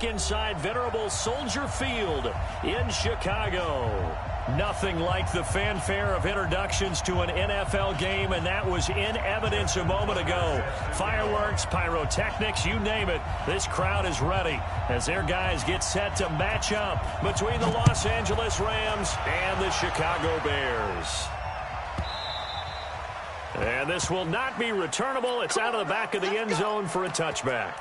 Inside venerable Soldier Field in Chicago. Nothing like the fanfare of introductions to an NFL game, and that was in evidence a moment ago. Fireworks, pyrotechnics, you name it. This crowd is ready as their guys get set to match up between the Los Angeles Rams and the Chicago Bears. And this will not be returnable. It's out of the back of the end zone for a touchback.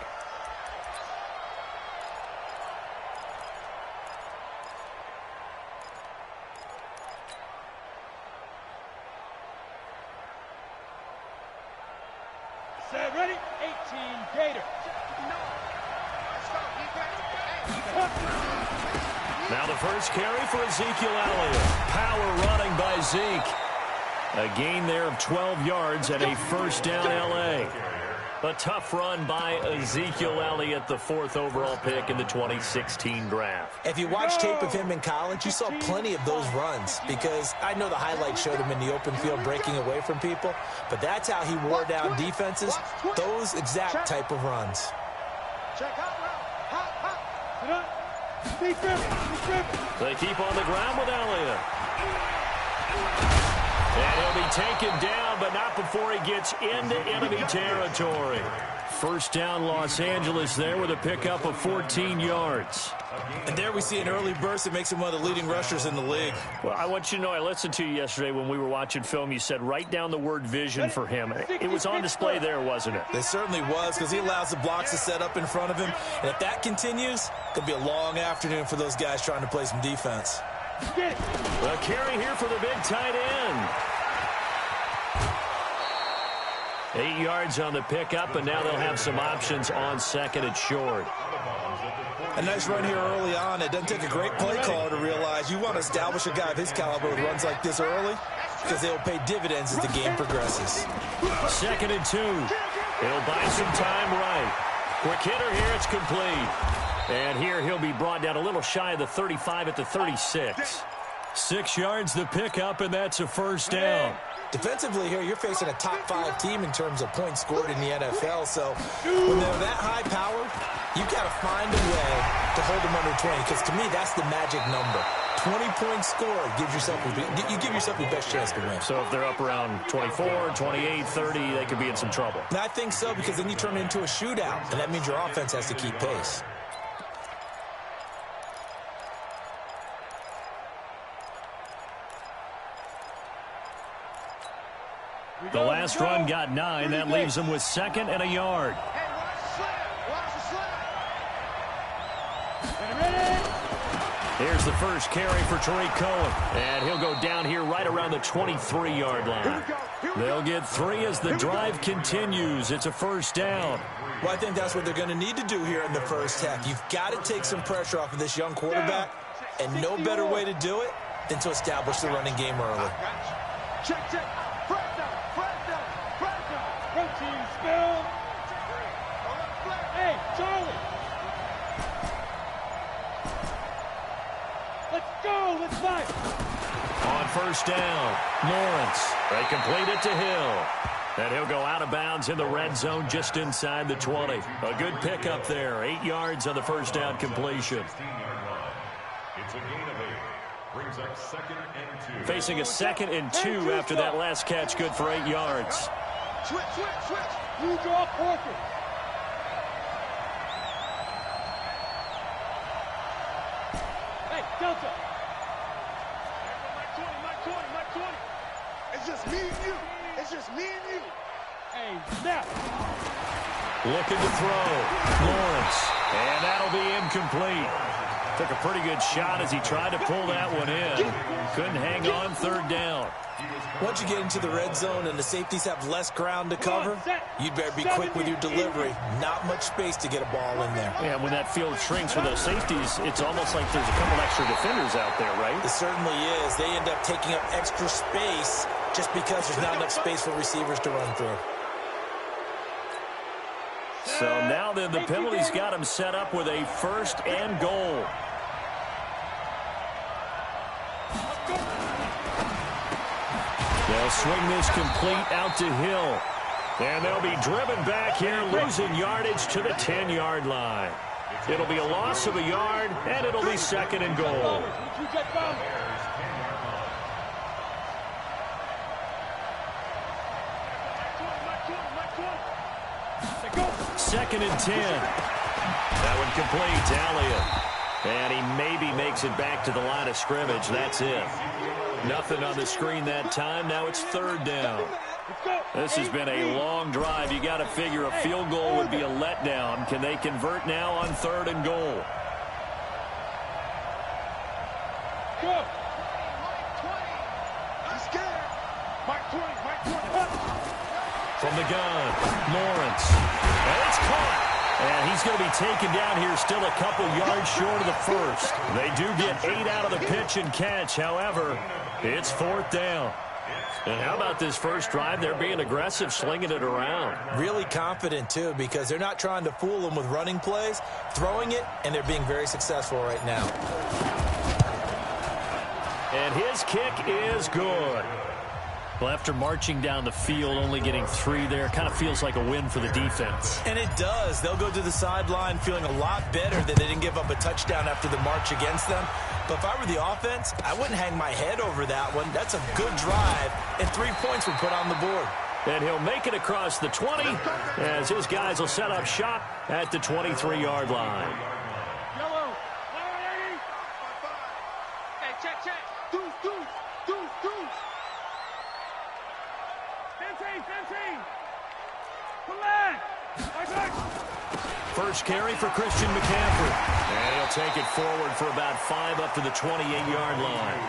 Ready? 18 Gator. Now the first carry for Ezekiel Elliott. Power running by Zeke. A gain there of 12 yards and a first down L.A. A tough run by Ezekiel Elliott, the 4th overall pick in the 2016 draft. If you watch tape of him in college, you saw plenty of those runs because I know the highlights showed him in the open field breaking away from people, but that's how he wore down defenses, those exact type of runs. They keep on the ground with Elliott. And he'll be taken down, but not before he gets into enemy territory. First down Los Angeles there with a pickup of 14 yards. And there we see an early burst that makes him one of the leading rushers in the league. Well, I want you to know, I listened to you yesterday when we were watching film. You said write down the word vision for him. It was on display there, wasn't it? It certainly was, because he allows the blocks to set up in front of him. And if that continues, it could be a long afternoon for those guys trying to play some defense. A carry here for the big tight end. 8 yards on the pickup, and now they'll have some options on second and short. A nice run here early on. It doesn't take a great play caller to realize you want to establish a guy of his caliber with runs like this early because they'll pay dividends as the game progresses. 2nd and 2. He'll buy some time right. Quick hitter here, it's complete. And here he'll be brought down a little shy of the 35 at the 36. 6 yards the pickup, and that's a first down. Defensively here, you're facing a top-5 team in terms of points scored in the NFL. So when they're that high-powered, you've got to find a way to hold them under 20. Because to me, that's the magic number. 20 points scored gives yourself you give yourself your best chance to win. So if they're up around 24, 28, 30, they could be in some trouble. And I think so, because then you turn it into a shootout, and that means your offense has to keep pace. The last run got 9. That leaves them with 2nd and a yard. Here's the first carry for Tariq Cohen. And he'll go down here right around the 23-yard line. They'll get 3 as the drive continues. It's a first down. Well, I think that's what they're going to need to do here in the first half. You've got to take some pressure off of this young quarterback, and no better way to do it than to establish the running game early. Check. Protein spill. Hey, Charlie. Let's go. Let's fight. On first down, Lawrence. They complete it to Hill. And he'll go out of bounds in the red zone just inside the 20. A good pickup there. 8 yards on the first down completion. It's a gain of 8. Brings up 2nd and 2. Facing a 2nd and 2 after that last catch, good for 8 yards. Switch. You draw Parker. Hey, Delta. Mike 20. It's just me and you. Hey, snap. Looking to throw. Lawrence. And that'll be incomplete. Took a pretty good shot as he tried to pull that one in. Couldn't hang on 3rd down. Once you get into the red zone and the safeties have less ground to cover, you'd better be quick with your delivery. Not much space to get a ball in there. Yeah, when that field shrinks with those safeties, it's almost like there's a couple extra defenders out there, right? It certainly is. They end up taking up extra space just because there's not enough space for receivers to run through. So now then the penalty's got him set up with a 1st and goal. They'll swing this complete out to Hill. And they'll be driven back here, losing yardage to the 10-yard line. It'll be a loss of a yard, and it'll be second and goal. Second and 10. That one complete to Elliott. And he maybe makes it back to the line of scrimmage. That's it. Nothing on the screen that time. Now it's third down. This has been a long drive. You got to figure a field goal would be a letdown. Can they convert now on third and goal? Go. He's scared. Mike 20. From the gun, Lawrence. And it's caught. And he's going to be taken down here still a couple yards short of the first. They do get 8 out of the pitch and catch. However, it's fourth down. And how about this first drive? They're being aggressive, slinging it around. Really confident, too, because they're not trying to fool them with running plays, throwing it, and they're being very successful right now. And his kick is good. Well, after marching down the field, only getting 3 there, kind of feels like a win for the defense. And it does. They'll go to the sideline feeling a lot better that they didn't give up a touchdown after the march against them. But if I were the offense, I wouldn't hang my head over that one. That's a good drive, and 3 points were put on the board. And he'll make it across the 20 as his guys will set up shop at the 23-yard line. Yellow. Hey, check. Deuce. 15. First carry for Christian McCaffrey. And he'll take it forward for about 5 up to the 28-yard line.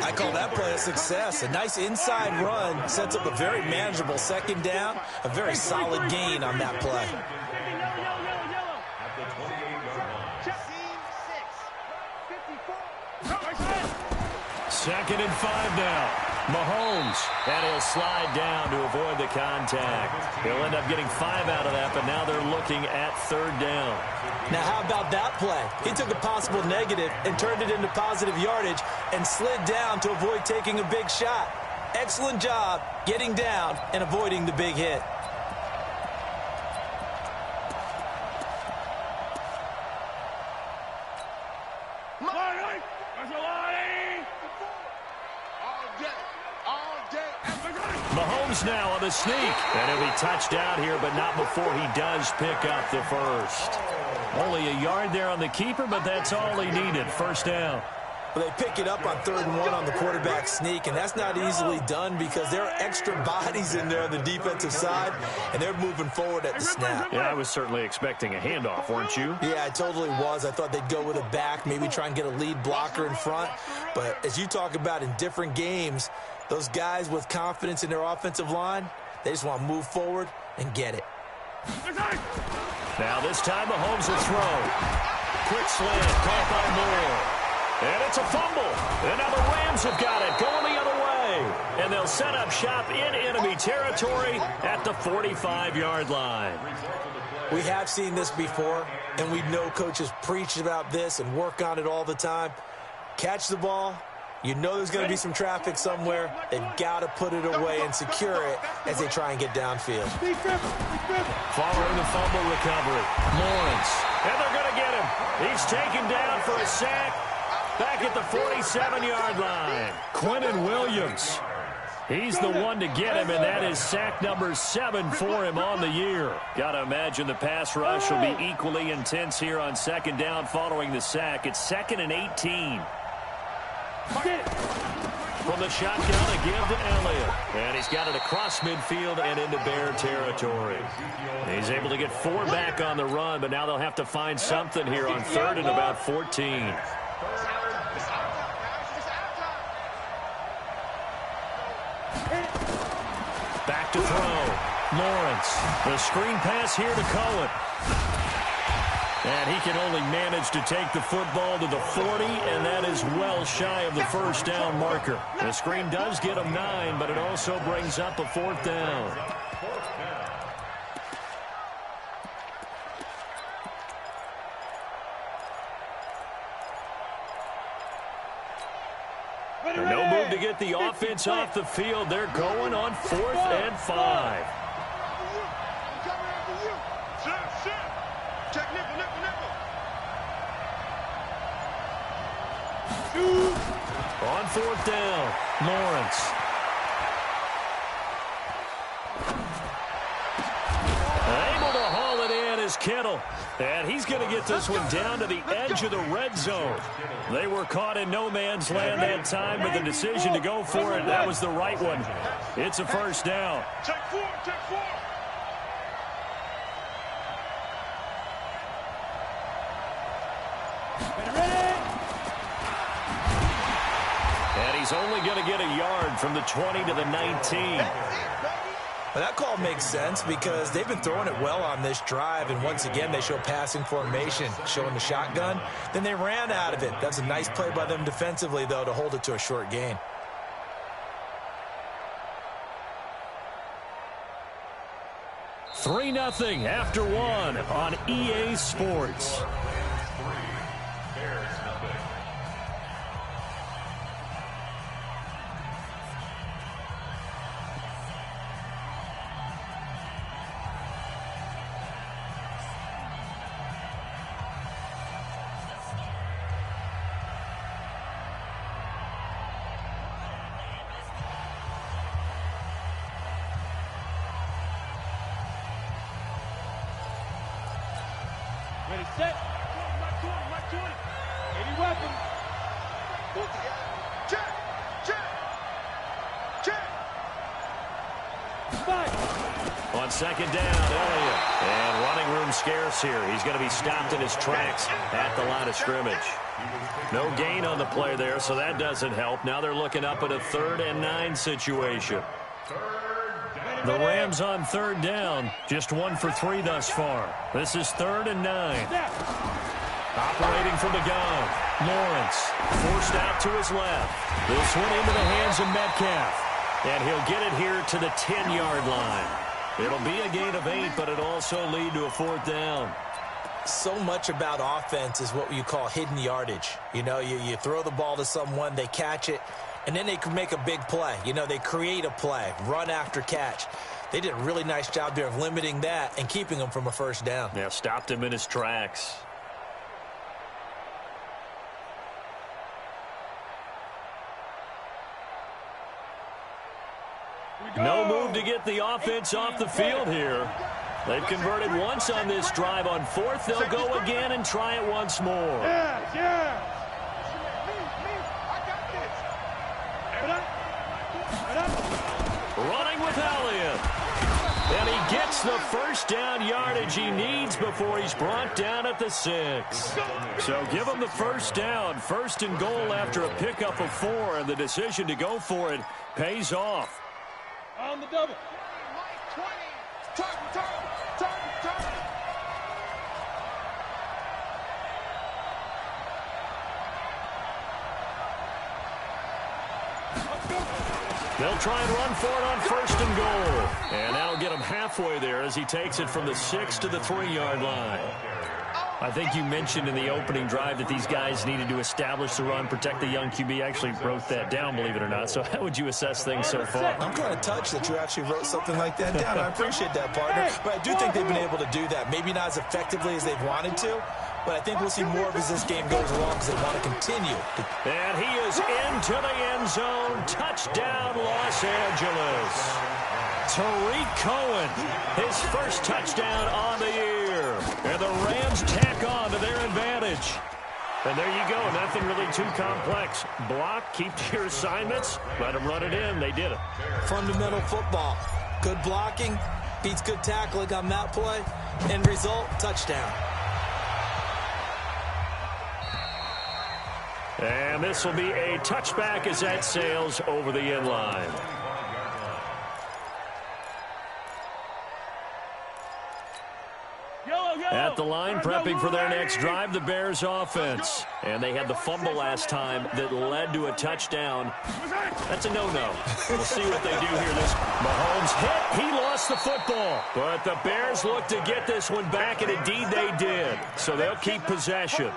I call that play a success. A nice inside run sets up a very manageable second down. A very solid gain on that play. Second and 5 now. Mahomes, and he'll slide down to avoid the contact. He'll end up getting 5 out of that, but now they're looking at third down. Now, how about that play? He took a possible negative and turned it into positive yardage and slid down to avoid taking a big shot. Excellent job getting down and avoiding the big hit. Mahomes now on the sneak. And he'll be touched out here, but not before he does pick up the first. Only a yard there on the keeper, but that's all he needed. First down. Well, they pick it up on 3rd and 1 on the quarterback sneak, and that's not easily done because there are extra bodies in there on the defensive side, and they're moving forward at the snap. Yeah, I was certainly expecting a handoff, weren't you? Yeah, I totally was. I thought they'd go with a back, maybe try and get a lead blocker in front. But as you talk about in different games, those guys with confidence in their offensive line, they just want to move forward and get it. Now this time Mahomes will throw. Quick slant, caught by Moore. And it's a fumble. And now the Rams have got it, going the other way. And they'll set up shop in enemy territory at the 45-yard line. We have seen this before, and we know coaches preach about this and work on it all the time. Catch the ball. You know there's going to be some traffic somewhere. They've got to put it away and secure it as they try and get downfield. Following the fumble recovery, Lawrence. And they're going to get him. He's taken down for a sack back at the 47-yard line. Quinnen Williams. He's the one to get him, and that is sack number 7 for him on the year. Got to imagine the pass rush will be equally intense here on second down following the sack. It's 2nd and 18. From the shotgun, a give to Elliott. And he's got it across midfield and into Bear territory. He's able to get 4 back on the run, but now they'll have to find something here on 3rd and about 14. Back to throw. Lawrence. The screen pass here to Cohen. And he can only manage to take the football to the 40, and that is well shy of the first down marker. The screen does get him 9, but it also brings up a 4th down. And no move to get the offense off the field. They're going on 4th and 5. Check, nickel. On fourth down, Lawrence. Able to haul it in is Kittle. And he's going to get this one down to the edge of the red zone. They were caught in no man's land that time, but the decision to go for it, that was the right one. It's a first down. Check four, check four. And he's only going to get a yard from the 20 to the 19. Well, that call makes sense because they've been throwing it well on this drive, and once again they show passing formation, showing the shotgun. Then they ran out of it. That's a nice play by them defensively, though, to hold it to a short gain. Three 0 after one on EA Sports. Ready, set. Mark 20. 80 weapons. Pull together. Check. Five. On second down, Elliott. And running room scarce here. He's going to be stopped in his tracks at the line of scrimmage. No gain on the play there, so that doesn't help. Now they're looking up at a 3rd and 9 situation. The Rams on 3rd down, just 1 for 3 thus far. This is 3rd and 9. Operating from the gun, Lawrence forced out to his left. This one into the hands of Metcalf. And he'll get it here to the 10-yard line. It'll be a gain of 8, but it'll also lead to a 4th down. So much about offense is what you call hidden yardage. You know, you throw the ball to someone, they catch it, and then they can make a big play. You know, they create a play, run after catch. They did a really nice job there of limiting that and keeping him from a first down. Yeah, stopped him in his tracks. No move to get the offense off the field here. They've converted once on this drive. On 4th, they'll go again and try it once more. Yeah. Running with Elliott. And he gets the first down yardage he needs before he's brought down at the 6. So give him the first down. 1st and goal after a pickup of 4. And the decision to go for it pays off. On the double. 20. Turn. They'll try and run for it on 1st and goal. And that'll get him halfway there as he takes it from the 6 to the 3-yard line. I think you mentioned in the opening drive that these guys needed to establish the run, protect the young QB. I actually wrote that down, believe it or not. So how would you assess things so far? I'm kind of touched that you actually wrote something like that down. I appreciate that, partner. But I do think they've been able to do that. Maybe not as effectively as they've wanted to, but I think we'll see more of as this game goes along because they want to continue. And he is into the end zone. Touchdown, Los Angeles. Tariq Cohen, his first touchdown on the year. And the Rams tack on to their advantage. And there you go, nothing really too complex. Block, keep to your assignments, let them run it in. They did it. Fundamental football. Good blocking, beats good tackling on that play. End result, touchdown. And this will be a touchback as that sails over the end line. At the line, prepping for their next drive, the Bears offense. And they had the fumble last time that led to a touchdown. That's a no-no. We'll see what they do here. Mahomes hit. He lost the football. But the Bears look to get this one back, and indeed they did. So they'll keep possession.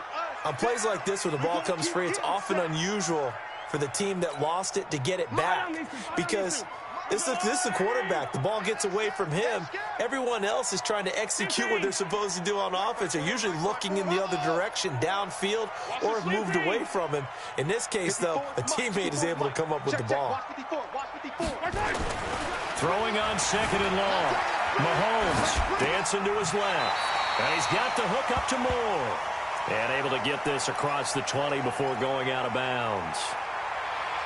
On plays like this, when the ball comes free, it's often unusual for the team that lost it to get it back. Because This is the quarterback. The ball gets away from him. Everyone else is trying to execute what they're supposed to do on offense. They're usually looking in the other direction, downfield, or have moved away from him. In this case, though, a teammate is able to come up with the ball. Throwing on 2nd and long. Mahomes dancing to his left. And he's got the hook up to Moore. And able to get this across the 20 before going out of bounds.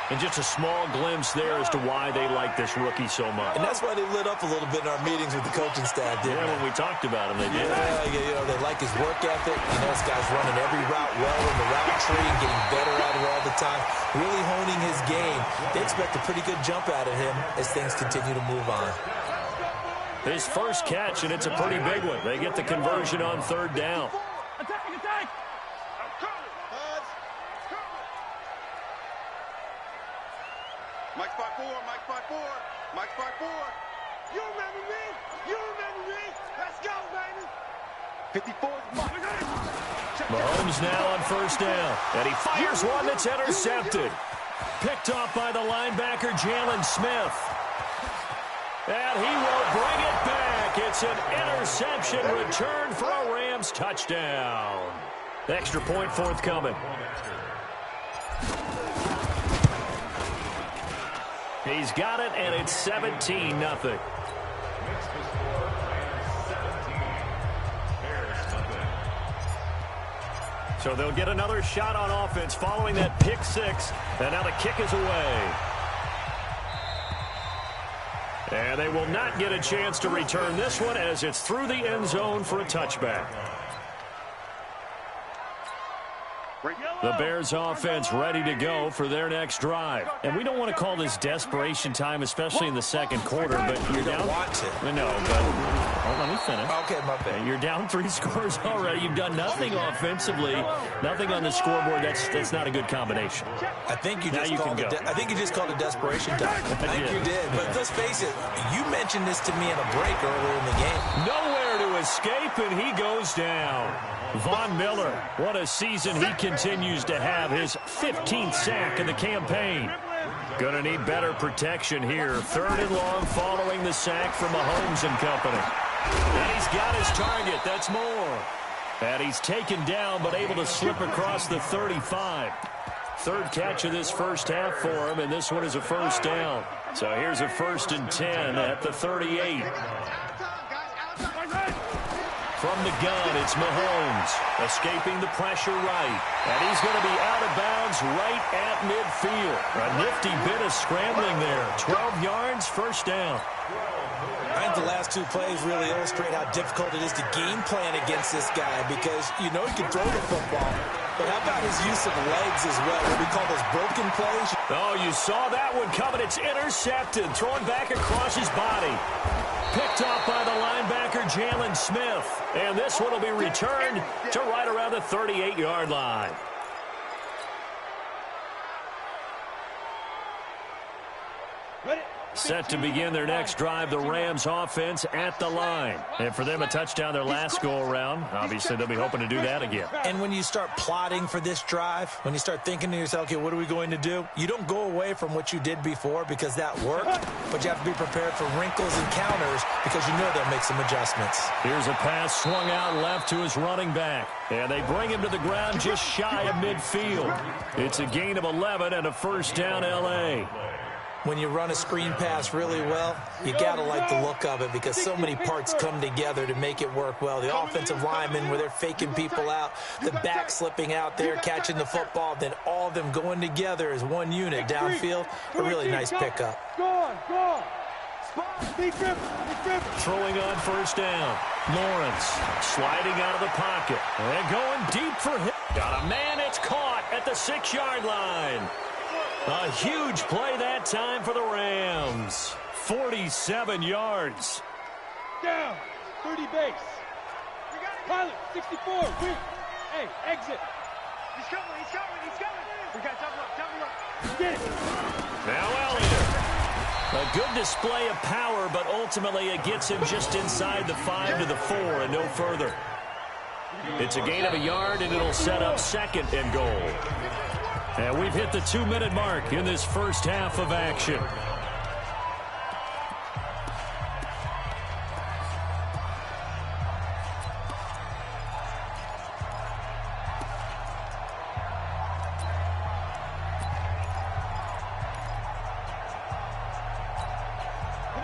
And just a small glimpse there as to why they like this rookie so much. And that's why they lit up a little bit in our meetings with the coaching staff, didn't they? When we talked about him, they did. Yeah, they like his work ethic. This guy's running every route well in the route tree and getting better at it all the time, really honing his game. They expect a pretty good jump out of him as things continue to move on. His first catch, and it's a pretty big one. They get the conversion on 3rd down. Attack! Mike 5-4, Mike 5-4, Mike 5-4. You remember me? You remember me? Let's go, baby. 54. Mahomes now on 1st down. And he fires one that's intercepted. Picked off by the linebacker, Jalen Smith. And he will bring it back. It's an interception return for a Rams touchdown. Extra point forthcoming. He's got it, and it's 17-0. So they'll get another shot on offense following that pick 6. And now the kick is away. And they will not get a chance to return this one as it's through the end zone for a touchback. The Bears offense ready to go for their next drive. And we don't want to call this desperation time, especially in the 2nd quarter, but you're down. Want to. No, but let me finish. Okay, my bad. You're down 3 scores already. You've done nothing offensively, nothing on the scoreboard. That's not a good combination. I think you just called it desperation time. I think you did. But let's face it, you mentioned this to me in a break earlier in the game. Nowhere to escape, and he goes down. Von Miller, what a season he continues to have. His 15th sack in the campaign. Gonna need better protection here. 3rd and long following the sack from Mahomes and company. And he's got his target. That's Moore. And he's taken down but able to slip across the 35. 3rd catch of this first half for him, and this one is a 1st down. So here's a 1st and 10 at the 38. From the gun, it's Mahomes, escaping the pressure right. And he's going to be out of bounds right at midfield. A nifty bit of scrambling there. 12 yards, 1st down. I think the last 2 plays really illustrate how difficult it is to game plan against this guy because you know he can throw the football. But how about his use of legs as well? What we call those broken plays? Oh, you saw that one coming. It's intercepted. Thrown back across his body. Picked off by the linebacker, Jalen Smith. And this one will be returned to right around the 38-yard line. Set to begin their next drive, the Rams offense at the line. And for them, a touchdown their last go-around. Obviously, they'll be hoping to do that again. And when you start plotting for this drive, when you start thinking to yourself, okay, what are we going to do? You don't go away from what you did before because that worked, but you have to be prepared for wrinkles and counters because you know they'll make some adjustments. Here's a pass swung out left to his running back. And they bring him to the ground just shy of midfield. It's a gain of 11 and a 1st down, L.A. When you run a screen pass really well, you got to like the look of it because so many parts come together to make it work well. The offensive linemen where they're faking people out, the back slipping out there, catching the football, then all of them going together as one unit downfield. A really nice pickup. Go on. Throwing on 1st down. Lawrence sliding out of the pocket. And going deep for him. Got a man, it's caught at the 6-yard line. A huge play that time for the Rams. 47 yards. Down. 30 base. Pilot, 64. Hey, exit. He's coming. We got double up. Get it. Now Elliott. A good display of power, but ultimately it gets him just inside the 5 to the 4 and no further. It's a gain of a yard, and it'll set up 2nd and goal. And we've hit the 2-minute mark in this first half of action.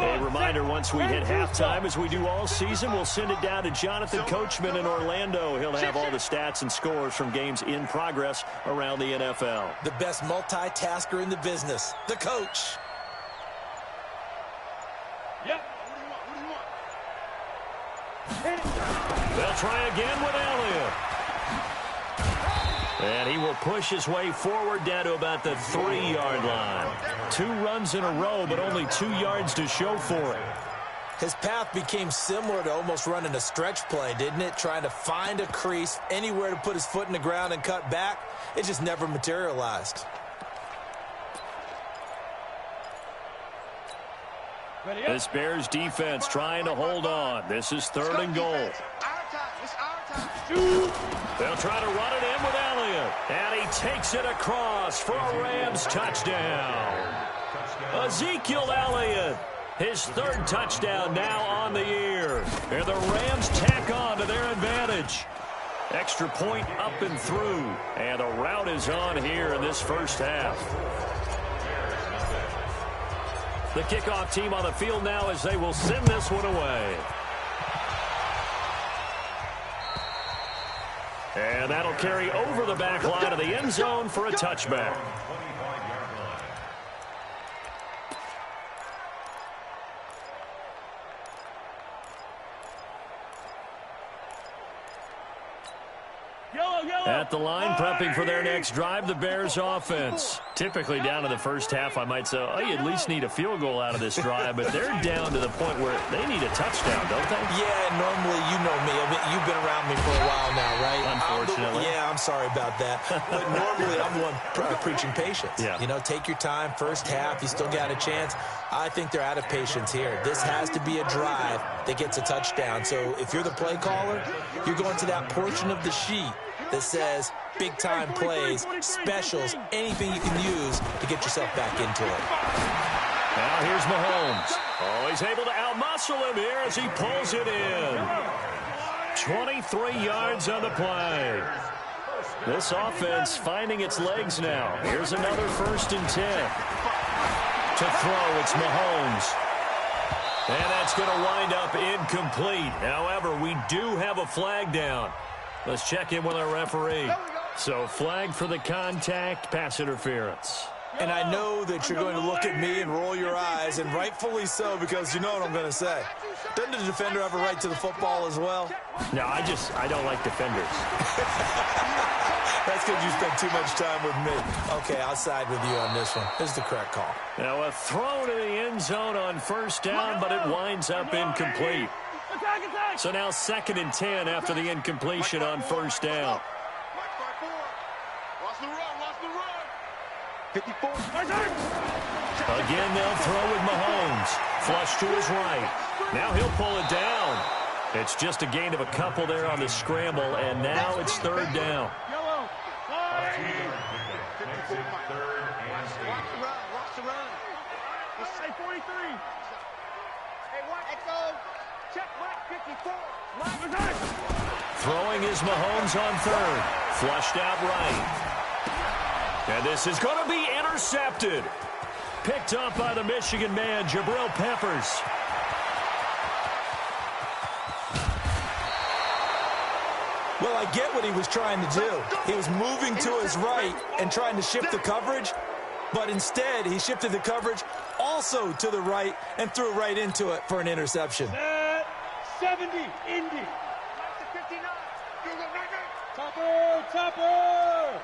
A reminder, once we hit halftime, as we do all season, we'll send it down to Jonathan Coachman in Orlando. He'll have all the stats and scores from games in progress around the NFL. The best multitasker in the business, the coach. Yep. They'll try again with Elliott. And he will push his way forward down to about the 3-yard line. 2 runs in a row, but only 2 yards to show for it. His path became similar to almost running a stretch play, didn't it? Trying to find a crease, anywhere to put his foot in the ground and cut back. It just never materialized. This Bears defense trying to hold on. This is 3rd and goal. They'll try to run it in with Elliott. And he takes it across for a Rams touchdown. Ezekiel Elliott, his 3rd touchdown now on the year. And the Rams tack on to their advantage. Extra point up and through. And the route is on here in this first half. The kickoff team on the field now as they will send this one away. And that'll carry over the back line of the end zone for a touchback. At the line, prepping for their next drive, the Bears offense. Typically down to the first half, I might say, oh, you at least need a field goal out of this drive, but they're down to the point where they need a touchdown, don't they? Yeah, normally, you know me. I mean, you've been around me for a while now, right? Unfortunately. I'm sorry about that. But normally, I'm the one preaching patience. Yeah. You know, take your time. First half, you still got a chance. I think they're out of patience here. This has to be a drive that gets a touchdown. So if you're the play caller, you're going to that portion of the sheet that says big-time plays, specials, anything you can use to get yourself back into it. Now here's Mahomes. Oh, he's able to outmuscle him here as he pulls it in. 23 yards on the play. This offense finding its legs now. Here's another 1st and 10. To throw, it's Mahomes. And that's going to wind up incomplete. However, we do have a flag down. Let's check in with our referee. So, flag for the contact, pass interference. And I know that you're going to look at me and roll your eyes, and rightfully so, because you know what I'm going to say. Doesn't the defender have a right to the football as well? No, I don't like defenders. That's because you spent too much time with me. Okay, I'll side with you on this one. This is the correct call. Now, a throw to the end zone on 1st down, but it winds up incomplete. So now 2nd and 10 after the incompletion on 1st down. Watch the run. 54. Again, they'll throw with Mahomes. Flush to his right. Now he'll pull it down. It's just a gain of a couple there on the scramble, and now it's 3rd down. Watch the run. Say 43. Hey, what? Echo. Check right 54. Throwing is Mahomes on 3rd. Flushed out right. And this is going to be intercepted. Picked up by the Michigan man, Jabril Peppers. Well, I get what he was trying to do. He was moving to his right and trying to shift the coverage, but instead he shifted the coverage also to the right and threw right into it for an interception. 70, Indy. 59. Topper.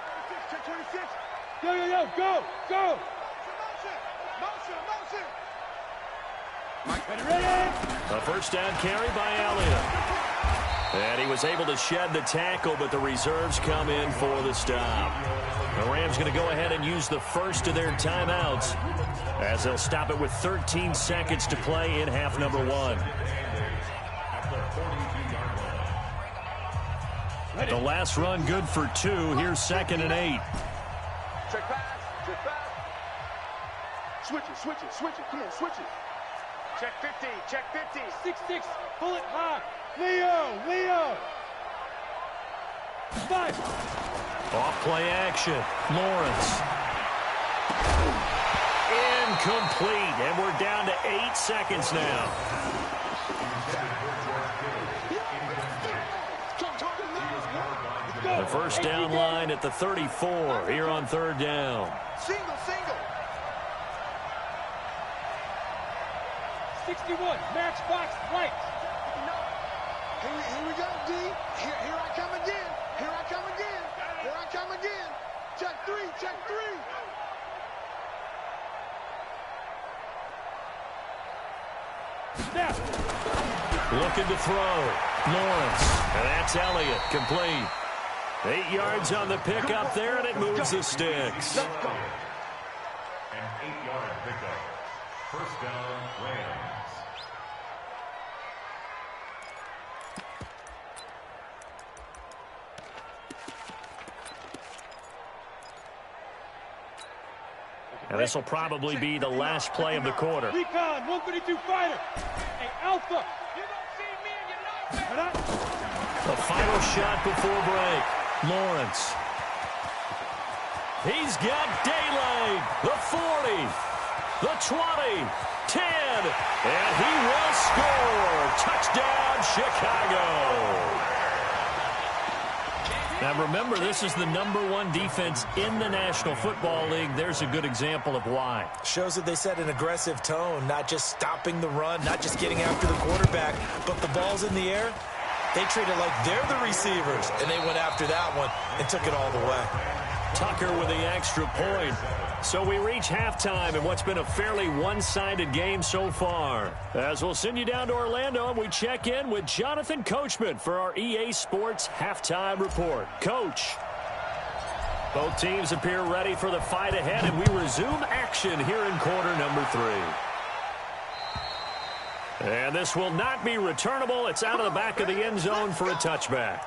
26. Yo, go. Motion. Ready? A 1st down carry by Elliott. And he was able to shed the tackle, but the reserves come in for the stop. The Rams going to go ahead and use the first of their timeouts as they'll stop it with 13 seconds to play in half number 1. The last run good for 2. Here's 2nd and 8. Check pass. Switch it. Come on, switch it. Check 50. 6-6. Pull it high. Leo. 5. Off play action. Lawrence. incomplete, and we're down to 8 seconds now. The first down line at the 34 here on third down. Single. 61, match box right. Here we go, D. Here I come again. Here I come again. Here I come again. Check three. Snap. Looking to throw. Lawrence. And that's Elliott. Complete. 8 yards on the pickup there, and it moves the sticks. An 8-yard pickup. First down, Rams. And this will probably be the last play of the quarter. Recon, 152 fighter. Hey, Alpha. You don't see me and you know that. The final shot before break. Lawrence. He's got daylight. The 40. The 20. 10. And he will score. Touchdown, Chicago. Now, remember, this is the #1 defense in the National Football League. There's a good example of why. Shows that they set an aggressive tone, not just stopping the run, not just getting after the quarterback, but the ball's in the air. They treat it like they're the receivers, and they went after that one and took it all the way. Tucker with the extra point. So we reach halftime in what's been a fairly one-sided game so far. As we'll send you down to Orlando, and we check in with Jonathan Coachman for our EA Sports Halftime Report. Coach. Both teams appear ready for the fight ahead, and we resume action here in quarter number 3. And this will not be returnable. It's out of the back of the end zone for a touchback.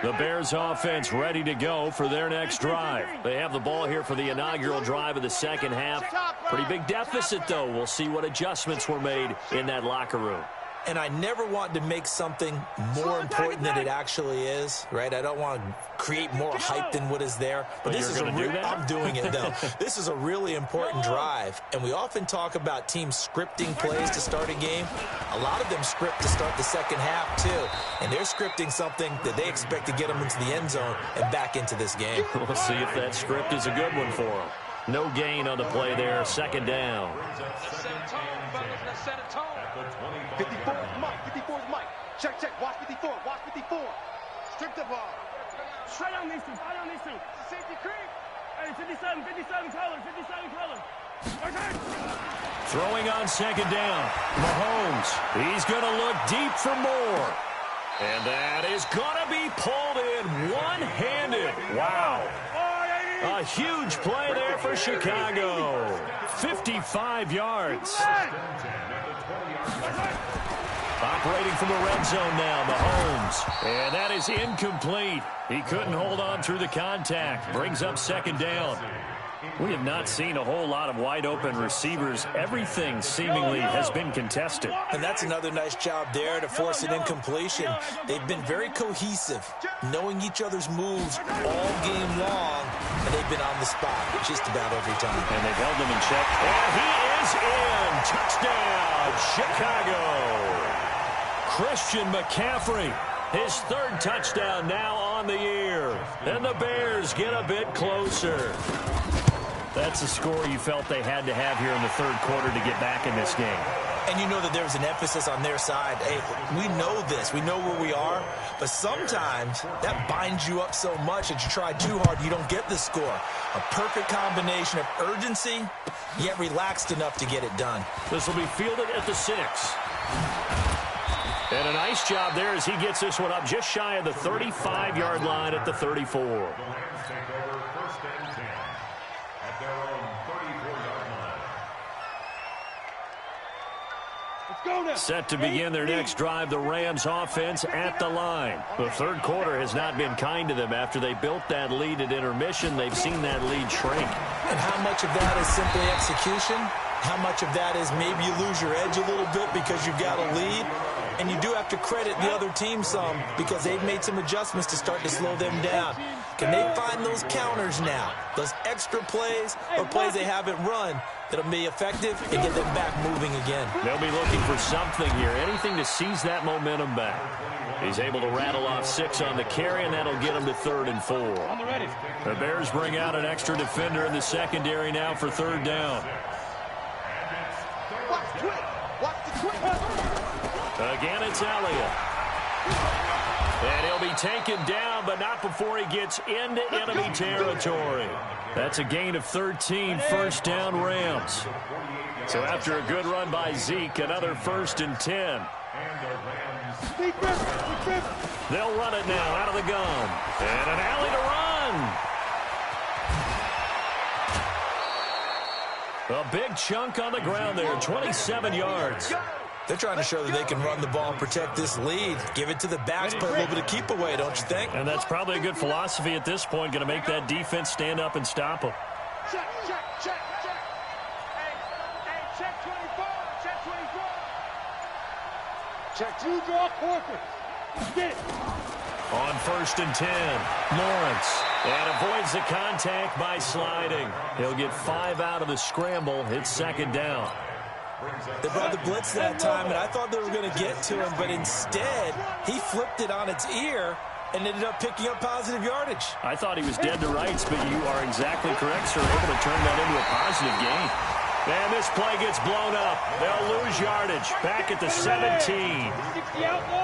The Bears offense ready to go for their next drive. They have the ball here for the inaugural drive of the second half. Pretty big deficit, though. We'll see what adjustments were made in that locker room. And I never want to make something more important than it actually is, right? I don't want to create more hype than what is there. But this is I'm doing it, though. This is a really important drive. And we often talk about teams scripting plays to start a game. A lot of them script to start the second half, too. And they're scripting something that they expect to get them into the end zone and back into this game. We'll see if that script is a good one for them. No gain on the play there. Second down. 54 is Mike. 54 is Mike. Check. Watch 54. Watch 54. Strip the ball. Try on these two. Safety creep. Hey, 57 color. Throwing on second down. Mahomes. He's going to look deep for more. And that is going to be pulled in one-handed. Wow. A huge play there for Chicago. 55 yards. Operating from the red zone now, Mahomes. And that is incomplete. He couldn't hold on through the contact. Brings up second down. We have not seen a whole lot of wide-open receivers. Everything seemingly has been contested. And that's another nice job there to force an incompletion. They've been very cohesive, knowing each other's moves all game long, and they've been on the spot just about every time. And they've held them in check. And he is in. Touchdown, Chicago. Christian McCaffrey, his third touchdown now on the year. And the Bears get a bit closer. That's a score you felt they had to have here in the third quarter to get back in this game. And you know that there was an emphasis on their side. Hey, we know this. We know where we are. But sometimes that binds you up so much that you try too hard, you don't get the score. A perfect combination of urgency, yet relaxed enough to get it done. This will be fielded at the 6. And a nice job there as he gets this one up just shy of the 35-yard line at the 34. The Rams take over first and 10 at their own 34-yard line. Set to begin their next drive, the Rams offense at the line. The third quarter has not been kind to them. After they built that lead at intermission, they've seen that lead shrink. And how much of that is simply execution? How much of that is maybe you lose your edge a little bit because you've got a lead? And you do have to credit the other team some because they've made some adjustments to start to slow them down. Can they find those counters now, those extra plays or plays they haven't run that'll be effective and get them back moving again? They'll be looking for something here, anything to seize that momentum back. He's able to rattle off 6 on the carry, and that'll get him to 3rd and 4. The Bears bring out an extra defender in the secondary now for 3rd down. Again, it's Elliott. And he'll be taken down, but not before he gets into enemy territory. That's a gain of 13, 1st down Rams. So after a good run by Zeke, another 1st and 10. They'll run it now out of the gun. And an alley to run. A big chunk on the ground there, 27 yards. They're trying to show that they can run the ball and protect this lead. Give it to the backs, play a little bit of keep away, don't you think? And that's probably a good philosophy at this point, going to make that defense stand up and stop them. Check. Hey, check 24. Check 24. Check 2, draw quarter. Get it. On 1st and 10, Lawrence. And avoids the contact by sliding. He'll get 5 out of the scramble. It's 2nd down. They brought the blitz that time, and I thought they were going to get to him, but instead, he flipped it on its ear and ended up picking up positive yardage. I thought he was dead to rights, but you are exactly correct, sir. Able to turn that into a positive gain. And this play gets blown up. They'll lose yardage. Back at the 17.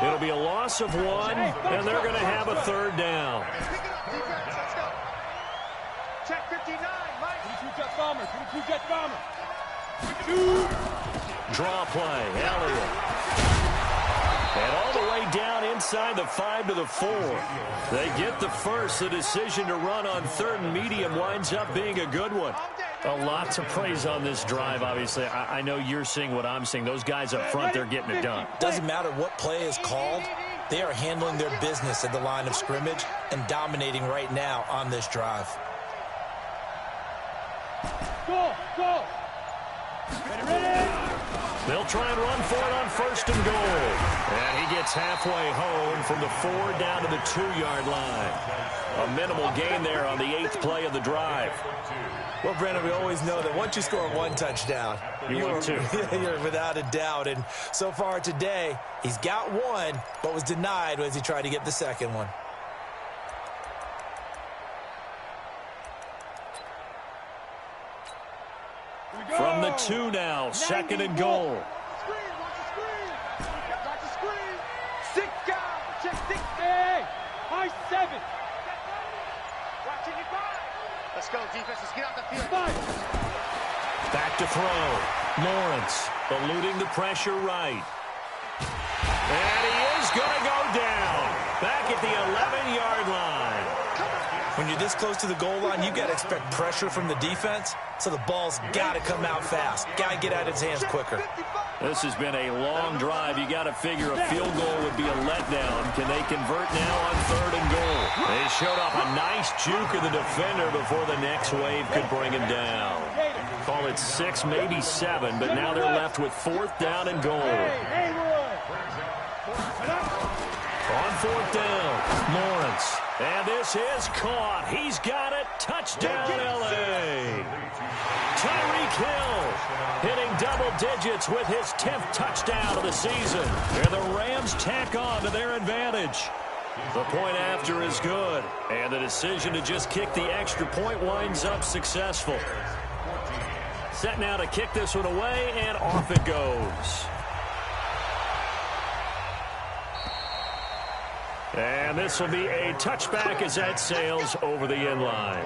It'll be a loss of 1, and they're going to have a 3rd down. Check 59, Mike. 22 Jet Bomber. 22 Jet Bomber. Draw play, Elliott. And all the way down inside the 5 to the 4. They get the first. The decision to run on 3rd and medium winds up being a good one. A lot to praise on this drive, obviously. I know you're seeing what I'm seeing. Those guys up front, they're getting it done. Doesn't matter what play is called. They are handling their business at the line of scrimmage and dominating right now on this drive. Go. Ready. They'll try and run for it on 1st and goal. And he gets halfway home from the 4 down to the 2-yard line. A minimal gain there on the 8th play of the drive. Well, Brandon, we always know that once you score 1 touchdown, you're without a doubt. And so far today, he's got 1, but was denied as he tried to get the 2nd one. From the 2 now, 2nd and goal. Watch the screen. 6 down. Check 6. Hey, high 7. Watching you 5. Let's go, defense. Let's get out the field. 5. Back to throw. Lawrence eluding the pressure right. And he is going to go down. Back at the 11-yard line. When you're this close to the goal line, you got to expect pressure from the defense, so the ball's got to come out fast. Got to get out of his hands quicker. This has been a long drive. You got to figure a field goal would be a letdown. Can they convert now on 3rd and goal? They showed off a nice juke of the defender before the next wave could bring him down. Call it 6, maybe 7, but now they're left with 4th down and goal. On 4th down, Lawrence. And this is caught. He's got it. Touchdown, L.A. Tyreek Hill hitting double digits with his 10th touchdown of the season. And the Rams tack on to their advantage. The point after is good. And the decision to just kick the extra point winds up successful. Set now to kick this one away, and off it goes. And this will be a touchback as that sails over the end line.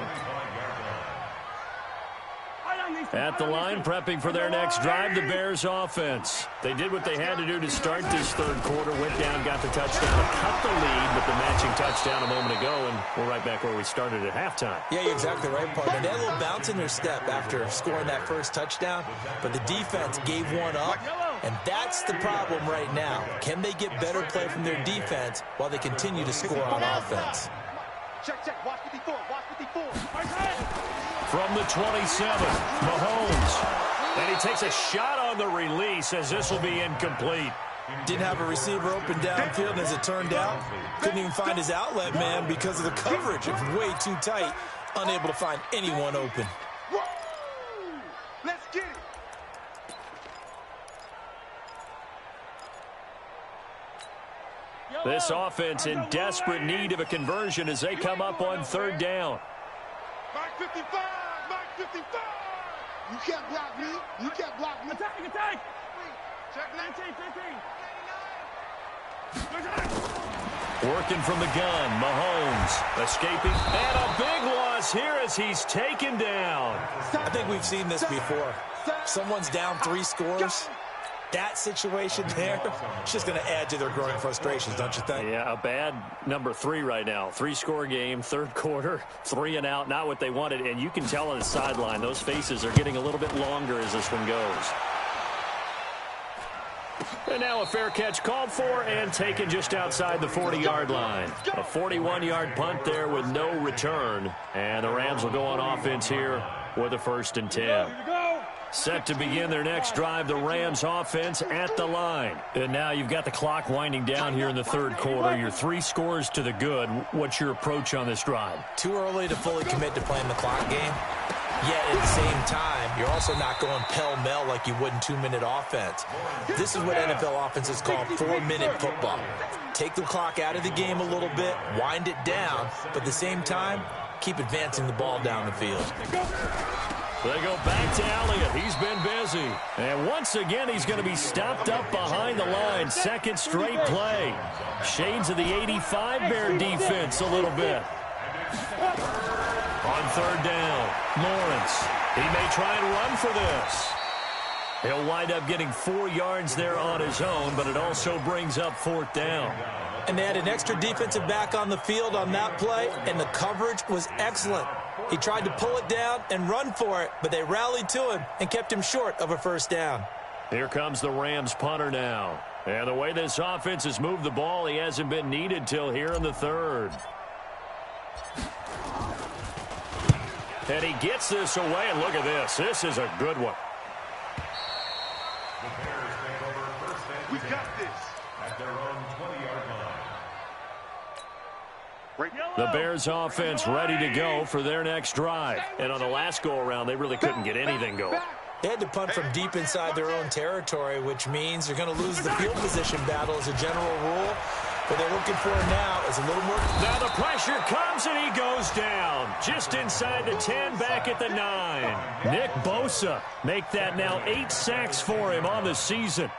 At the line, prepping for their next drive, the Bears offense. They did what they had to do to start this 3rd quarter, went down, got the touchdown, cut the lead, but the matching touchdown a moment ago, and we're right back where we started at halftime. Yeah, you're exactly right, partner. They had a little bounce in their step after scoring that first touchdown, but the defense gave one up, and that's the problem right now. Can they get better play from their defense while they continue to score on offense? Check. Watch 54. Watch 54. From the 27, Mahomes. And he takes a shot on the release as this will be incomplete. Didn't have a receiver open downfield, and as it turned out, couldn't even find his outlet man because of the coverage. It was way too tight, unable to find anyone open. Let's get it. This offense in desperate need of a conversion as they come up on third down. Mike 55, Mike 55. You can't block me. You can't block me. Attack. Check 19, 15. Working from the gun, Mahomes escaping. And a big loss here as he's taken down. I think we've seen this before. Someone's down 3 scores. That situation there, it's just going to add to their growing frustrations, don't you think? Yeah, a bad number 3 right now. 3-score game, third quarter, 3 and out, not what they wanted. And you can tell on the sideline, those faces are getting a little bit longer as this one goes. And now a fair catch called for and taken just outside the 40-yard line. A 41-yard punt there with no return. And the Rams will go on offense here with a 1st and 10. Set to begin their next drive, the Rams offense at the line. And now you've got the clock winding down here in the third quarter. You're 3 scores to the good. What's your approach on this drive? Too early to fully commit to playing the clock game. Yet at the same time, you're also not going pell-mell like you would in 2-minute offense. This is what NFL offenses call 4-minute football. Take the clock out of the game a little bit, wind it down, but at the same time, keep advancing the ball down the field. They go back to Elliott. He's been busy. And once again, he's going to be stopped up behind the line. Second straight play. Shades of the 85 Bear defense a little bit. On third down, Lawrence. He may try and run for this. He'll wind up getting 4 yards there on his own, but it also brings up 4th down. And they had an extra defensive back on the field on that play, and the coverage was excellent. He tried to pull it down and run for it, but they rallied to him and kept him short of a 1st down. Here comes the Rams punter now. And the way this offense has moved the ball, he hasn't been needed till here in the third. And he gets this away, and look at this. This is a good one. The Bears take over 1st and 10. We got this. At their own 20-yard line. The Bears offense ready to go for their next drive. And on the last go-around, they really couldn't get anything going. They had to punt from deep inside their own territory, which means they're going to lose the field position battle as a general rule. What they're looking for now is a little more. Now the pressure comes, and he goes down. Just inside the 10, back at the 9. Nick Bosa make that now 8 sacks for him on the season.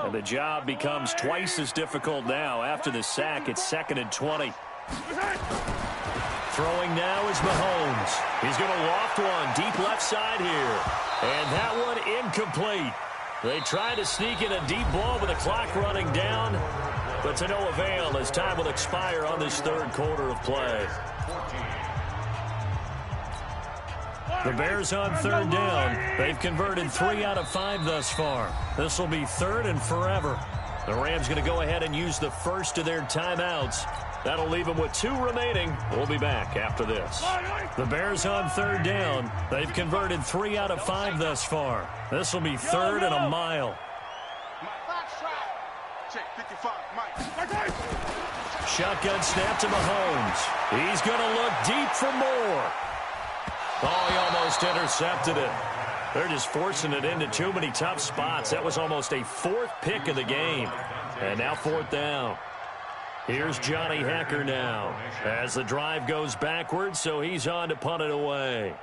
And the job becomes twice as difficult now. After the sack, it's 2nd and 20. Throwing now is Mahomes. He's going to loft one deep left side here. And that one incomplete. They try to sneak in a deep ball with the clock running down, but to no avail as time will expire on this third quarter of play. The Bears on third down. They've converted 3 out of 5 thus far. This will be 3rd and forever. The Rams going to go ahead and use the first of their timeouts. That'll leave them with 2 remaining. We'll be back after this. The Bears on third down. They've converted 3 out of 5 thus far. This will be 3rd and a mile. Check 55, Mike. Shotgun snap to Mahomes. He's going to look deep for more. Oh, he almost intercepted it. They're just forcing it into too many tough spots. That was almost a 4th pick of the game. And now 4th down. Here's Johnny Hekker now as the drive goes backwards, so he's on to punt it away.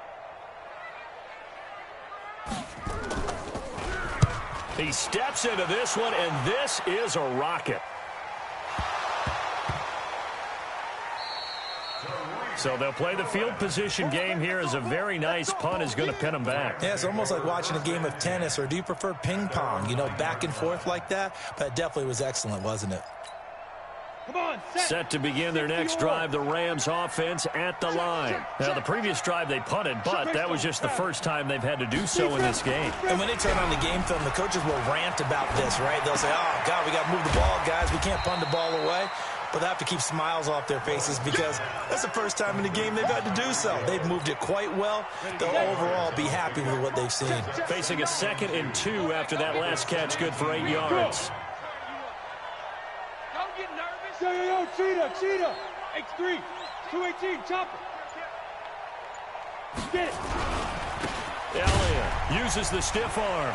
He steps into this one, and this is a rocket. So they'll play the field position game here as a very nice punt is going to pin them back. Yeah, it's almost like watching a game of tennis, or do you prefer ping pong? You know, back and forth like that? But it definitely was excellent, wasn't it? Set to begin their next drive, the Rams offense at the line. Now, the previous drive they punted, but that was just the first time they've had to do so in this game. And when they turn on the game film, the coaches will rant about this, right? They'll say, oh, God, we got to move the ball, guys. We can't punt the ball away. but they have to keep smiles off their faces because that's the first time in the game they've had to do so. They've moved it quite well. They'll overall be happy with what they've seen. Facing a 2nd and 2 after that last catch, good for 8 yards. Don't get nervous. Yo, cheetah. X3, 218, chopper. Get it. Elliott uses the stiff arm.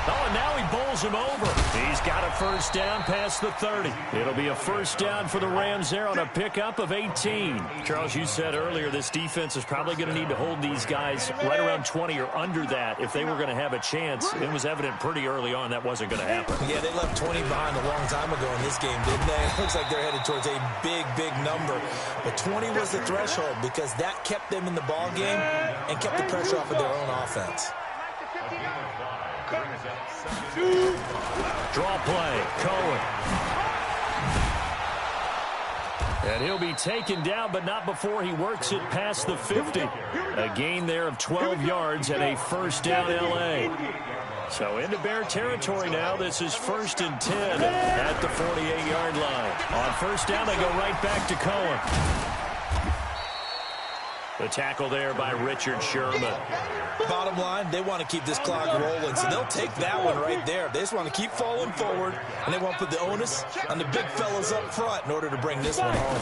Oh, and now he bowls him over. He's got a first down past the 30. It'll be a first down for the Rams there on a pickup of 18. Charles, you said earlier this defense is probably going to need to hold these guys right around 20 or under that if they were going to have a chance. It was evident pretty early on that wasn't going to happen. Yeah, they left 20 behind a long time ago in this game, didn't they? It looks like they're headed towards a big, big number. But 20 was the threshold because that kept them in the ball game and kept the pressure off of their own offense. Draw play, Cohen. And he'll be taken down, but not before he works it past the 50. A gain there of 12 yards and a first down L.A. So into Bear territory now. This is 1st and 10 at the 48-yard line. On first down, they go right back to Cohen. The tackle there by Richard Sherman. Bottom line, they want to keep this clock rolling, so they'll take that one right there. They just want to keep falling forward, and they want to put the onus on the big fellas up front in order to bring this one home.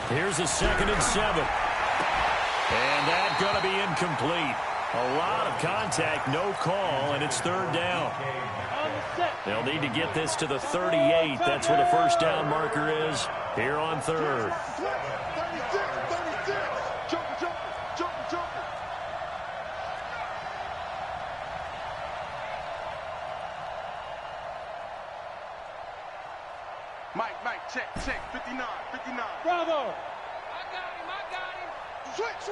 Here's a 2nd and 7. And that's going to be incomplete. A lot of contact, no call, and it's 3rd down. They'll need to get this to the 38. That's where the first down marker is here on 3rd. Mike, check, 59. Bravo. I got him. Switch.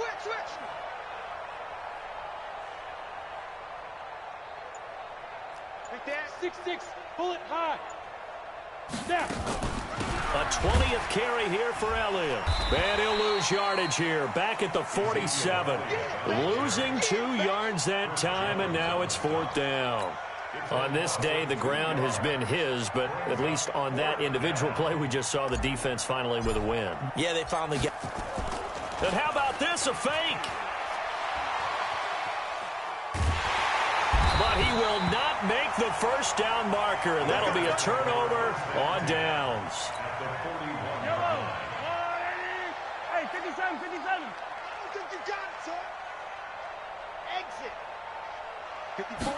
Like that. 6'6", bullet high. Snap. A 20th carry here for Elliott. And he'll lose yardage here. Back at the 47. Losing 2 yards that time, and now it's 4th down. On this day, the ground has been his, but at least on that individual play, we just saw the defense finally with a win. Yeah, they finally get... And how about this, a fake? But he will not make the first down marker, and that'll be a turnover on downs. Hey, 57. You got it, sir. Exit. 54.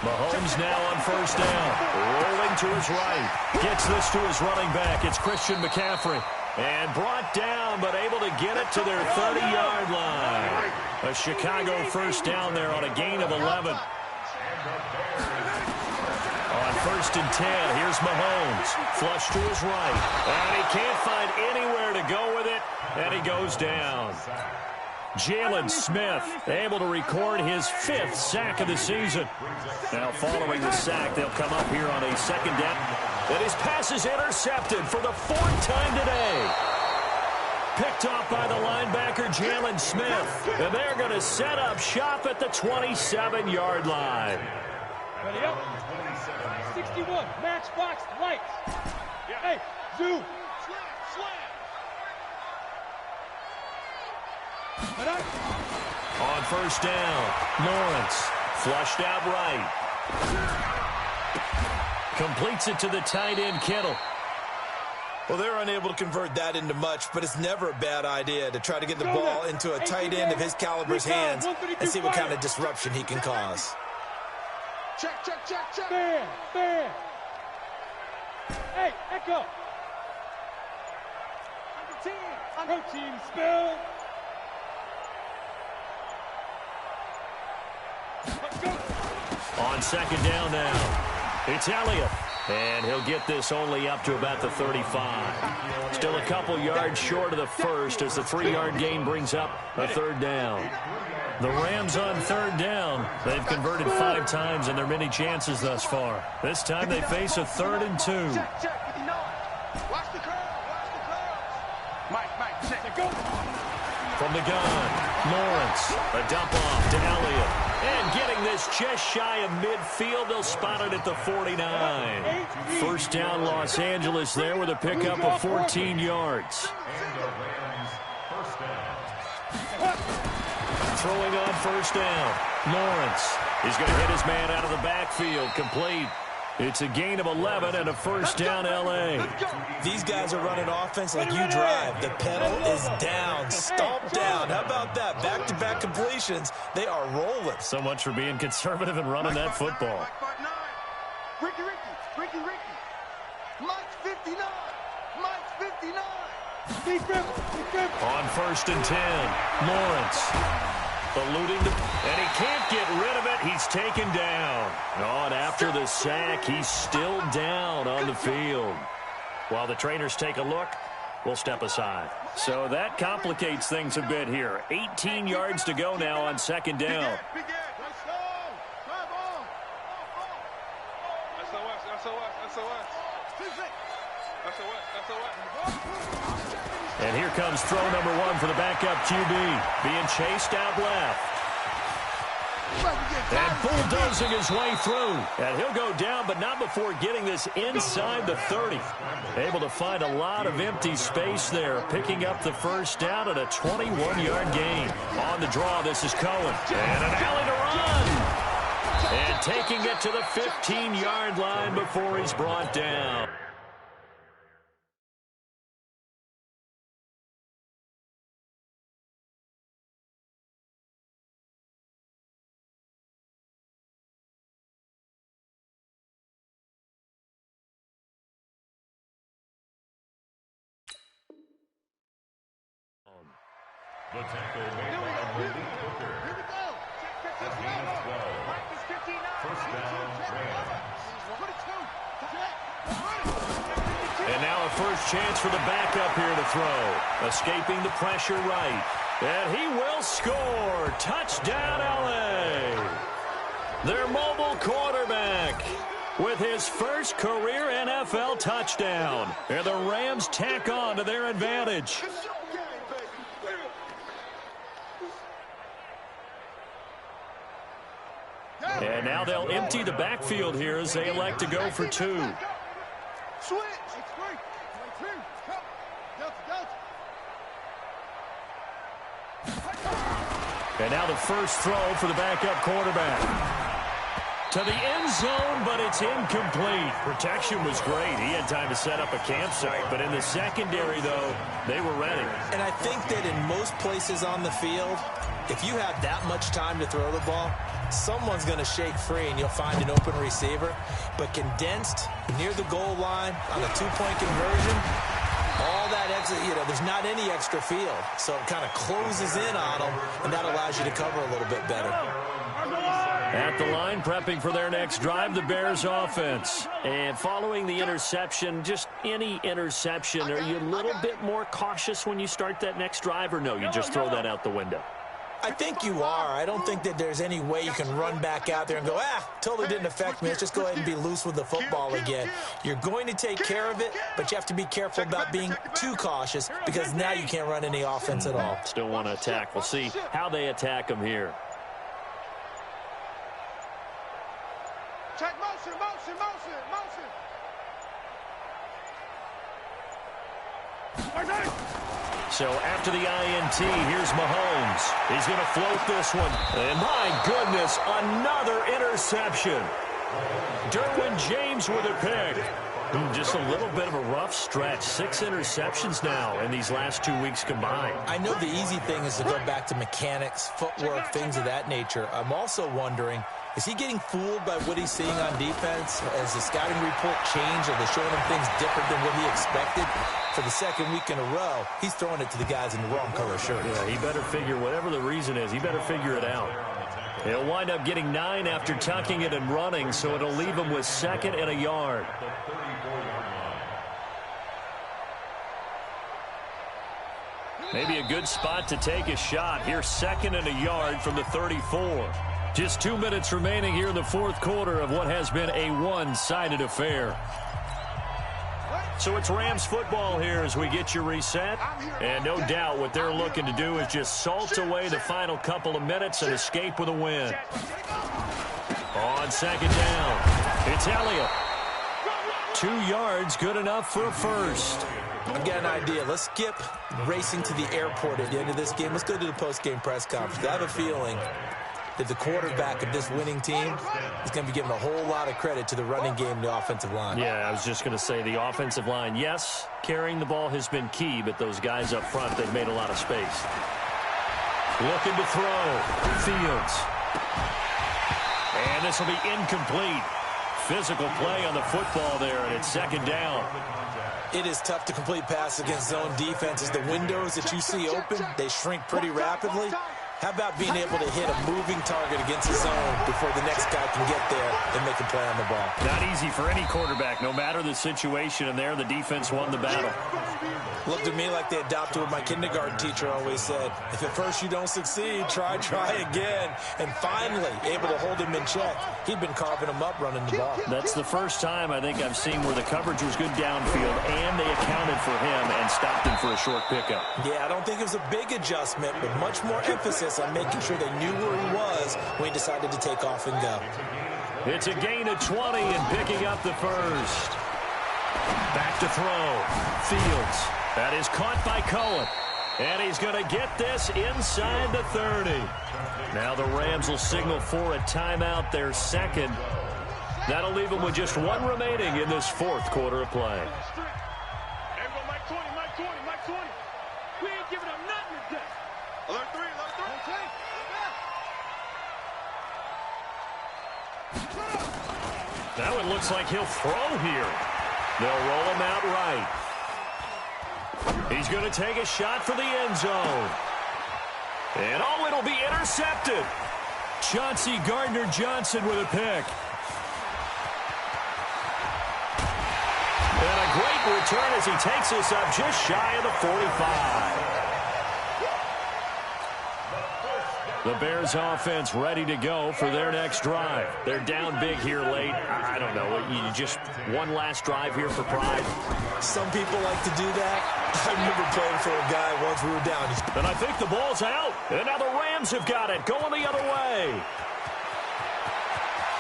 Mahomes now on first down. Rolling to his right. Gets this to his running back. It's Christian McCaffrey. And brought down, but able to get it to their 30-yard line. A Chicago first down there on a gain of 11. On 1st and 10, here's Mahomes. Flush to his right. And he can't find anywhere to go with it. And he goes down. Jalen Smith able to record his 5th sack of the season. Now following the sack, they'll come up here on a 2nd down. And his pass is intercepted for the 4th time today. Picked off by the linebacker, Jalen Smith. And they're going to set up shop at the 27-yard line. Ready up. 61, matchbox lights. Hey, zoom. On first down, Lawrence flushed out right. Completes it to the tight end, Kittle. Well, they're unable to convert that into much, but it's never a bad idea to try to get the ball into a tight end of his caliber's hands and see what kind of disruption he can cause. Check. Bam. Hey, Echo. Protein spill. On 2nd down now, it's Elliott. And he'll get this only up to about the 35. Still a couple yards short of the first as the 3-yard gain brings up a 3rd down. The Rams on 3rd down. They've converted 5 times in their many chances thus far. This time they face a 3rd and 2. Watch the curve. Mike, check. From the gun, Lawrence. A dump off to Elliott. And getting this just shy of midfield. They'll spot it at the 49. First down, Los Angeles there with a pickup of 14 yards. And the Rams first down. Throwing on first down. Lawrence. He's going to hit his man out of the backfield. Complete. It's a gain of 11 and a first down, L.A. These guys are running offense like you drive. The pedal is down, stomp down. How about that? Back-to-back completions. They are rolling. So much for being conservative and running that football. Ricky. Mike's 59. Mike's 59. On first and 10, Lawrence. Alluding to, and he can't get rid of it. He's taken down. And after the sack, he's still down on the field. While the trainers take a look, we'll step aside. So that complicates things a bit here. 18 yards to go now on second down. And here comes throw number 1 for the backup QB. Being chased out left. And bulldozing his way through. And he'll go down, but not before getting this inside the 30. Able to find a lot of empty space there. Picking up the first down at a 21-yard gain. On the draw, this is Cohen. And an alley to run. And taking it to the 15-yard line before he's brought down. The tackle made by Malik Hooker. Here we go. A gain of 12. First down, Rams. And now a first chance for the backup here to throw. Escaping the pressure right. And he will score. Touchdown, L.A. Their mobile quarterback with his first career NFL touchdown. And the Rams tack on to their advantage. And now they'll empty the backfield here as they elect to go for 2. Switch. And now the first throw for the backup quarterback. To the end zone, but it's incomplete. Protection was great. He had time to set up a campsite. But in the secondary, though, they were ready. And I think that in most places on the field, if you have that much time to throw the ball, someone's going to shake free and you'll find an open receiver. But condensed near the goal line on a two-point conversion, all that extra, there's not any extra field. So it kind of closes in on them, and that allows you to cover a little bit better. At the line, prepping for their next drive, the Bears offense. And following the interception, just any interception, are you a little bit more cautious when you start that next drive, or no, you just throw that out the window? I think you are. I don't think that there's any way you can run back out there and go, totally didn't affect me. Let's just go ahead and be loose with the football again. You're going to take care of it, but you have to be careful about being too cautious because now you can't run any offense at all. Still want to attack. We'll see how they attack them here. Check motion. So after the INT, here's Mahomes. He's going to float this one. And my goodness, another interception. Derwin James with a pick. Just a little bit of a rough stretch. 6 interceptions now in these last 2 weeks combined. I know the easy thing is to go back to mechanics, footwork, things of that nature. I'm also wondering, is he getting fooled by what he's seeing on defense? Has the scouting report changed? Are they showing him things different than what he expected? For the second week in a row, he's throwing it to the guys in the wrong color shirts. Yeah, he better figure, whatever the reason is, he better figure it out. He'll wind up getting 9 after tucking it and running, so it'll leave him with 2nd and a yard. Maybe a good spot to take a shot. Here's 2nd and a yard from the 34. Just 2 minutes remaining here in the fourth quarter of what has been a one-sided affair. So it's Rams football here as we get you reset. And no doubt what they're looking to do is just salt away the final couple of minutes and escape with a win. On second down, it's Elliott. 2 yards, good enough for a first. I've got an idea. Let's skip racing to the airport at the end of this game. Let's go to the post-game press conference. I have a feeling that the quarterback of this winning team is going to be given a whole lot of credit to the running game and the offensive line. Yeah, I was just going to say the offensive line, yes, carrying the ball has been key, but those guys up front, they've made a lot of space. Looking to throw. Fields. And this will be incomplete. Physical play on the football there, and it's second down. It is tough to complete passes against zone defenses. The windows that you see open, they shrink pretty rapidly. How about being able to hit a moving target against the zone before the next guy can get there and make a play on the ball? Not easy for any quarterback, no matter the situation, and there the defense won the battle. Looked at me like they adopted what my kindergarten teacher always said. If at first you don't succeed, try again. And finally, able to hold him in check. He'd been carving him up running the ball. That's the first time I think I've seen where the coverage was good downfield, and they accounted for him and stopped him for a short pickup. Yeah, I don't think it was a big adjustment, but much more emphasis on making sure they knew where he was when he decided to take off and go. It's a gain of 20 and picking up the first. Back to throw. Fields. That is caught by Cohen. And he's going to get this inside the 30. Now the Rams will signal for a timeout, their second. That'll leave them with just one remaining in this fourth quarter of play. Everyone, Mike 20, Mike 20, Mike 20. We ain't giving up nothing today. Alert 3, alert 3. Okay. Now it looks like he'll throw here. They'll roll him out right. He's going to take a shot for the end zone. And oh, it'll be intercepted. Chauncey Gardner-Johnson with a pick. And a great return as he takes us up just shy of the 45. The Bears offense ready to go for their next drive. They're down big here late. I don't know. You just one last drive here for pride. Some people like to do that. I remember playing for a guy once we were down. And I think the ball's out. And now the Rams have got it, going the other way.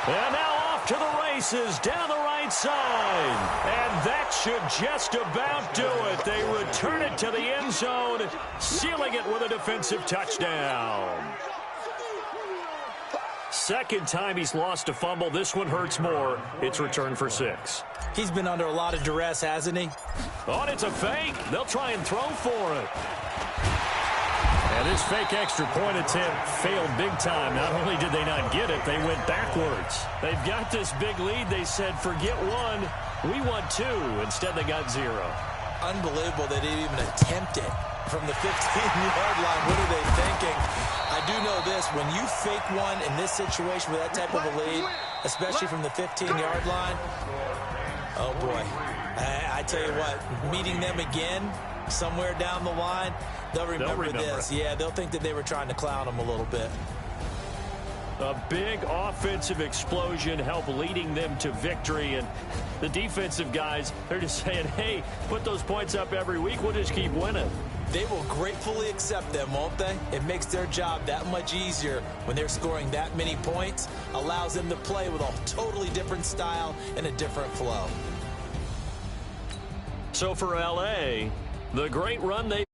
And now off to the races down the right side. And that should just about do it. They return it to the end zone, sealing it with a defensive touchdown. Second time he's lost a fumble. This one hurts more. It's returned for 6. He's been under a lot of duress, hasn't he? Oh, and it's a fake. They'll try and throw for it. And this fake extra point attempt failed big time. Not only did they not get it, they went backwards. They've got this big lead. They said, forget one. We want 2. Instead, they got 0. Unbelievable they didn't even attempt it from the 15-yard line. What are they thinking? I do know this. When you fake one in this situation with that type of a lead, especially from the 15-yard line, oh, boy. I tell you what, meeting them again somewhere down the line, they'll remember this. Yeah, they'll think that they were trying to clown them a little bit. A big offensive explosion helped leading them to victory. And the defensive guys, they're just saying, hey, put those points up every week. We'll just keep winning. They will gratefully accept them, won't they? It makes their job that much easier when they're scoring that many points. Allows them to play with a totally different style and a different flow. So for L.A., the great run they've